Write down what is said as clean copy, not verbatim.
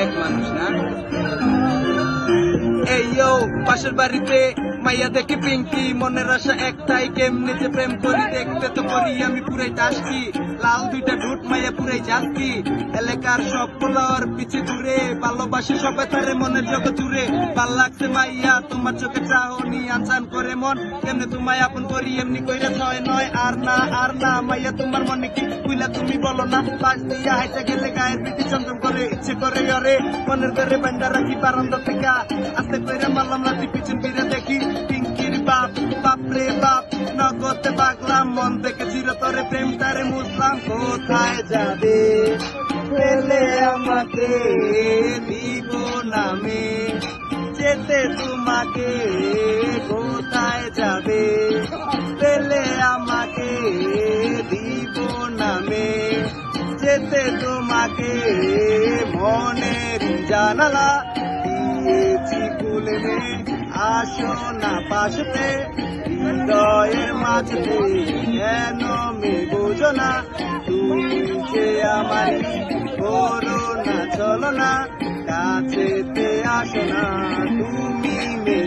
এক মানুষ না। এই পাশের বাড়িতে মাইয়া দেখে পিঙ্কি, মনের আশা একটাই কেমনে যে প্রেম করি, দেখতে তো করি আমি পুরাই টাসকি, লাল দুইটা ঢুট মাইয়া পুরাই জাস্তি, এলাকার সব পোলার পিছে ঘুরে, ভালোবাসে সবাই তারে মনের জগৎ জুড়ে, ভাল লাগছে মাইয়া তোমার চোখে চাহনি, আনসান করে মন কেমনে তোমায় আপন করি, এমনি কইরা ছয় নয় আর না মাইয়া তোমার মনে কি কইলা তুমি বলো না, পাশ দিয়া হাইটা গেলে গায়ের পিঠে চন্দন করে, ইচ্ছে করে অরে মনের করে বান্ডা রাখি বারান্দ থেকে, আস্তে কইরা মারলাম রাতি পিছন ফিরে দেখি পিঙ্কির বাপ, বাপরে বাপ নগদে পাগলাম, মন থেকে চিরতরে প্রেম তারে মুসলাম, কোথায় যাবে পেলে আমাকে দিব নামে, যেতে তোমাকে কোথায় যাবে পেলে আমাকে দিব নামে, যেতে তোমাকে মনের জানালা দিয়েছি খুলে, আসো না পাশে হৃদয়ের মাঝে, কেন মে বোঝো না তুমি যে আমার, করো না চলো না কাছেতে আসো না, তুমি মে